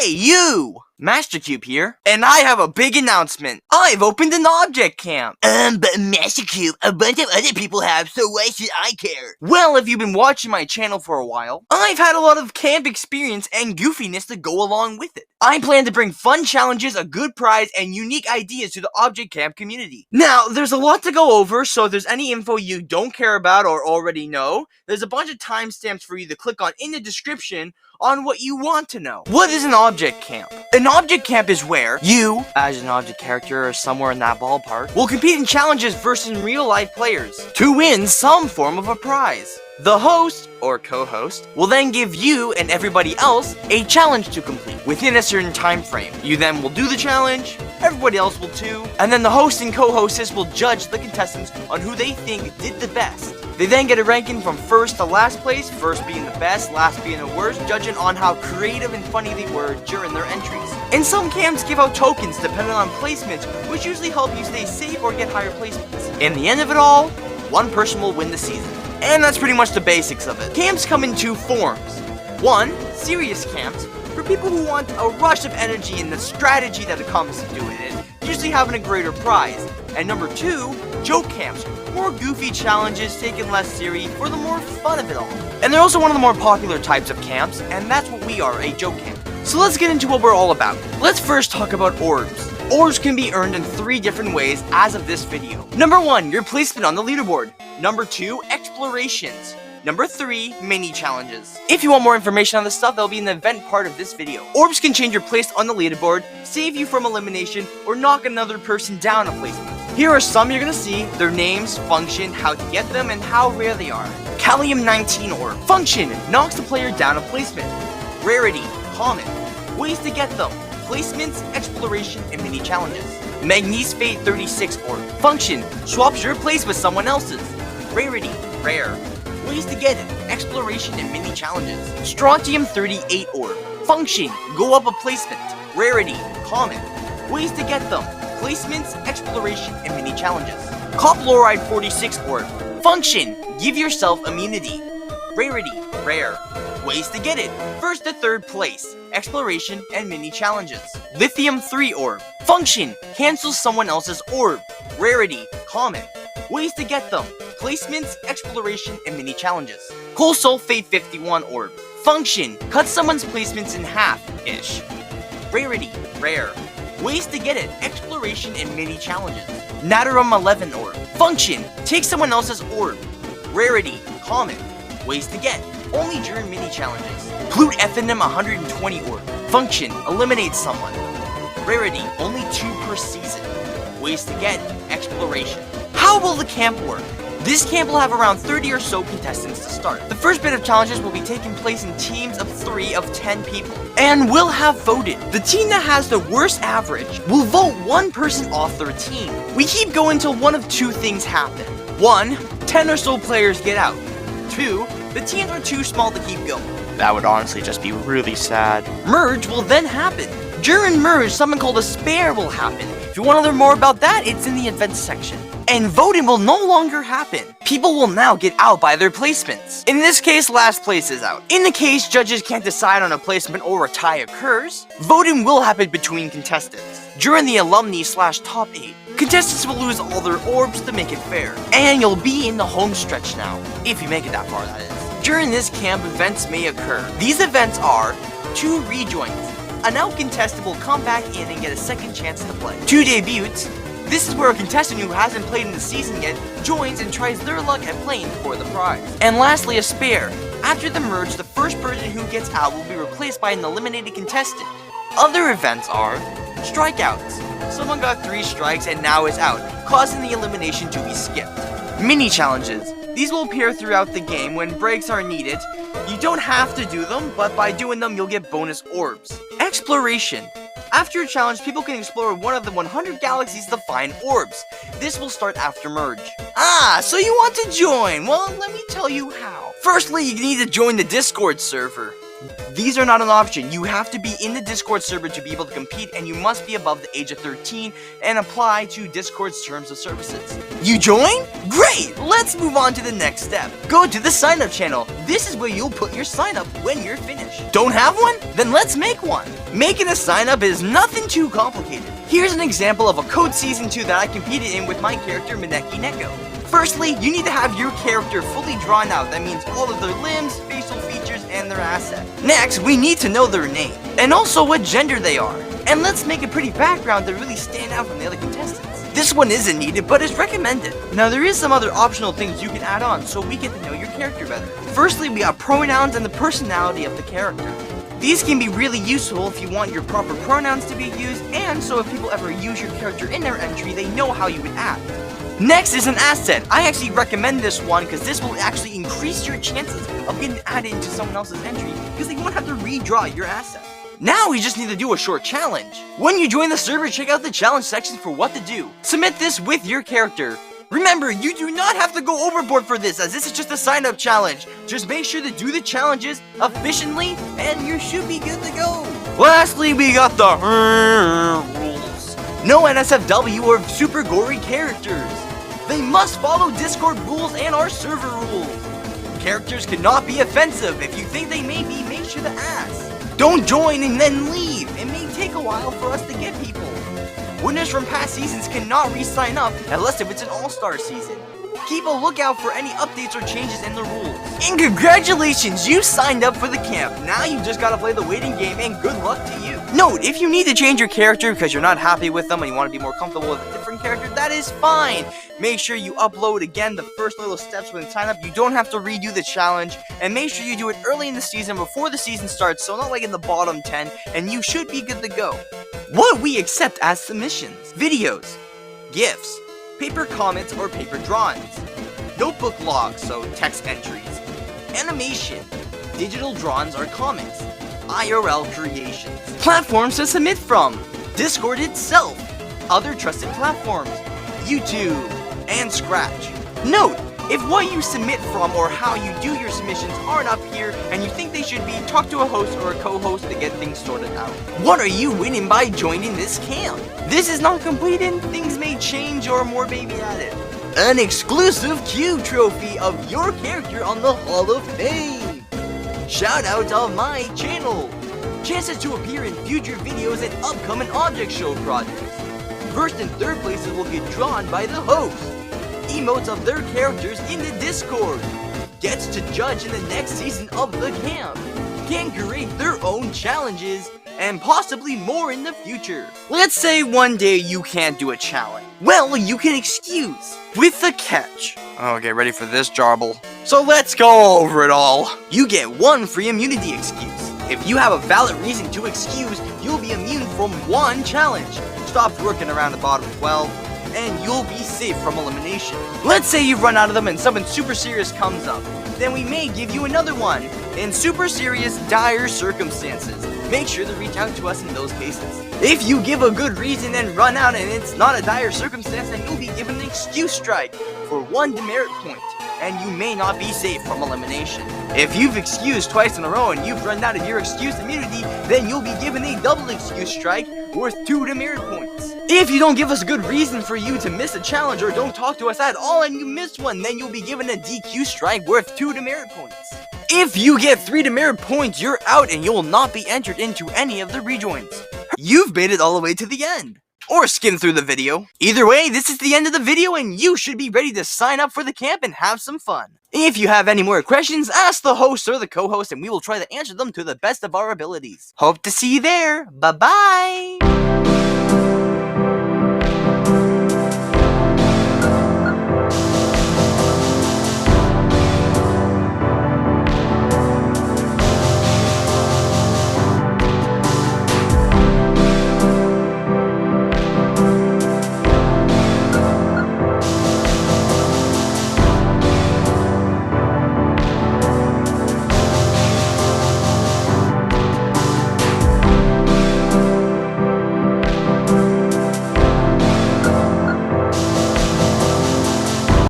Hey, you! Master Cube here, and I have a big announcement. I've opened an object camp. But Master Cube, a bunch of other people have, so why should I care? Well, if you've been watching my channel for a while, I've had a lot of camp experience and goofiness to go along with it. I plan to bring fun challenges, a good prize, and unique ideas to the object camp community. Now, there's a lot to go over, so if there's any info you don't care about or already know, there's a bunch of timestamps for you to click on in the description on what you want to know. What is an object camp? An object camp is where you, as an object character or somewhere in that ballpark, will compete in challenges versus real-life players to win some form of a prize. The host, or co-host, will then give you and everybody else a challenge to complete within a certain time frame. You then will do the challenge, everybody else will too, and then the host and co-hostess will judge the contestants on who they think did the best. They then get a ranking from first to last place, first being the best, last being the worst, judging on how creative and funny they were during their entries. And some camps give out tokens depending on placements, which usually help you stay safe or get higher placements. In the end of it all, one person will win the season. And that's pretty much the basics of it. Camps come in two forms. One, serious camps, for people who want a rush of energy and the strategy that comes to doing it, usually having a greater prize. And number two, joke camps, more goofy challenges taken less serious for the more fun of it all. And they're also one of the more popular types of camps, and that's what we are, a joke camp. So let's get into what we're all about. Let's first talk about orbs. Orbs can be earned in 3 different ways as of this video. Number 1, your placement on the leaderboard. Number 2, explorations. Number 3, mini challenges. If you want more information on this stuff, that'll be in the event part of this video. Orbs can change your place on the leaderboard, save you from elimination, or knock another person down a placement. Here are some you're gonna see, their names, function, how to get them, and how rare they are. Callium 19 orb. Function, knocks the player down a placement. Rarity, common. Ways to get them. Placements, exploration, and mini challenges. Magnese Fate 36 orb. Function, swaps your place with someone else's. Rarity, rare. Ways to get it, exploration, and mini challenges. Strontium 38 orb. Function, go up a placement. Rarity, common. Ways to get them, placements, exploration, and mini challenges. Coploride 46 orb. Function, give yourself immunity. Rarity, rare. Ways to get it, first to third place, exploration, and mini challenges. Lithium 3 orb. Function, cancel someone else's orb. Rarity, common. Ways to get them, placements, exploration, and mini challenges. Coal Sulfate 51 orb. Function, cut someone's placements in half-ish. Rarity, rare. Ways to get it, exploration, and mini challenges. Natarum 11 orb. Function, take someone else's orb. Rarity, common. Ways to get, only during mini challenges. Plute Ethanim 120 orb. Function, eliminate someone. Rarity, only 2 per season. Ways to get, exploration. How will the camp work? This camp will have around 30 or so contestants to start. The first bit of challenges will be taking place in teams of 3 of 10 people, and will have voted. The team that has the worst average will vote one person off their team. We keep going till one of 2 things happen. 1, 10 or so players get out. 2, the teams are too small to keep going. That would honestly just be really sad. Merge will then happen. During merge, something called a spare will happen. If you want to learn more about that, it's in the events section. And voting will no longer happen. People will now get out by their placements. In this case, last place is out. In the case judges can't decide on a placement or a tie occurs, voting will happen between contestants. During the alumni/top 8, contestants will lose all their orbs to make it fair. And you'll be in the home stretch now, if you make it that far, that is. During this camp, events may occur. These events are 2 rejoins. An out contestant will come back in and get a second chance to play. 2 debuts. This is where a contestant who hasn't played in the season yet joins and tries their luck at playing for the prize. And lastly, a spare. After the merge, the first person who gets out will be replaced by an eliminated contestant. Other events are strikeouts. Someone got 3 strikes and now is out, causing the elimination to be skipped. Mini challenges. These will appear throughout the game when breaks are needed. You don't have to do them, but by doing them, you'll get bonus orbs. Exploration. After a challenge, people can explore one of the 100 galaxies to find orbs. This will start after merge. So you want to join? Well, let me tell you how. Firstly, you need to join the Discord server. These are not an option. You have to be in the Discord server to be able to compete, and you must be above the age of 13 and apply to Discord's terms of services. You join? Great! Let's move on to the next step. Go to the sign up channel. This is where you'll put your sign up when you're finished. Don't have one? Then let's make one. Making a sign up is nothing too complicated. Here's an example of a Code Season 2 that I competed in with my character Mineki Neko. Firstly, you need to have your character fully drawn out. That means all of their limbs, facial features, and their asset. Next, we need to know their name, and also what gender they are. And let's make a pretty background to really stand out from the other contestants. This one isn't needed, but is recommended. Now, there is some other optional things you can add on so we get to know your character better. Firstly, we got pronouns and the personality of the character. These can be really useful if you want your proper pronouns to be used, and so if people ever use your character in their entry, they know how you would act. Next is an asset. I actually recommend this one because this will actually increase your chances of getting added into someone else's entry because they won't have to redraw your asset. Now we just need to do a short challenge. When you join the server, check out the challenge section for what to do. Submit this with your character. Remember, you do not have to go overboard for this, as this is just a sign-up challenge. Just make sure to do the challenges efficiently, and you should be good to go. Lastly, we got the rules. No NSFW or super gory characters. They must follow Discord rules and our server rules. Characters cannot be offensive. If you think they may be, make sure to ask. Don't join and then leave. It may take a while for us to get people. Winners from past seasons cannot re-sign up unless if it's an all-star season. Keep a lookout for any updates or changes in the rules. And congratulations, you signed up for the camp. Now you just gotta play the waiting game, and good luck to you. Note, if you need to change your character because you're not happy with them and you want to be more comfortable with a different character, that is fine. Make sure you upload again the first little steps when you sign up. You don't have to redo the challenge, and make sure you do it early in the season before the season starts, so not like in the bottom 10, and you should be good to go. What we accept as submissions: videos, GIFs, paper comments or paper drawings, notebook logs, so text entries, animation, digital drawings or comments, IRL creations, platforms to submit from, Discord itself, other trusted platforms, YouTube, and Scratch. Note, if what you submit from or how you do your submissions aren't up here and you think they should be, talk to a host or a co-host to get things sorted out. What are you winning by joining this camp? This is not complete and things may change or more may be added. An exclusive Q trophy of your character on the Hall of Fame. Shout out on my channel. Chances to appear in future videos and upcoming object show projects. First and third places will get drawn by the host. Emotes of their characters in the Discord. Gets to judge in the next season of the camp. Can create their own challenges, and possibly more in the future. Let's say one day you can't do a challenge. Well, you can excuse. With the catch. Oh, get ready for this, Jarble. So let's go over it all. You get one free immunity excuse. If you have a valid reason to excuse, you'll be immune from one challenge. Stop working around the bottom 12. And you'll be safe from elimination. Let's say you run out of them and something super serious comes up. Then we may give you another one. In super serious, dire circumstances, make sure to reach out to us in those cases. If you give a good reason and run out and it's not a dire circumstance, then you'll be given an excuse strike for 1 demerit point, and you may not be safe from elimination. If you've excused twice in a row and you've run out of your excuse immunity, then you'll be given a double excuse strike worth 2 demerit points. If you don't give us a good reason for you to miss a challenge or don't talk to us at all and you missed one, then you'll be given a DQ strike worth 2 demerit points. If you get 3 demerit points, you're out and you will not be entered into any of the rejoins. You've made it all the way to the end. Or skim through the video. Either way, this is the end of the video and you should be ready to sign up for the camp and have some fun. If you have any more questions, ask the host or the co-host and we will try to answer them to the best of our abilities. Hope to see you there. Bye-bye!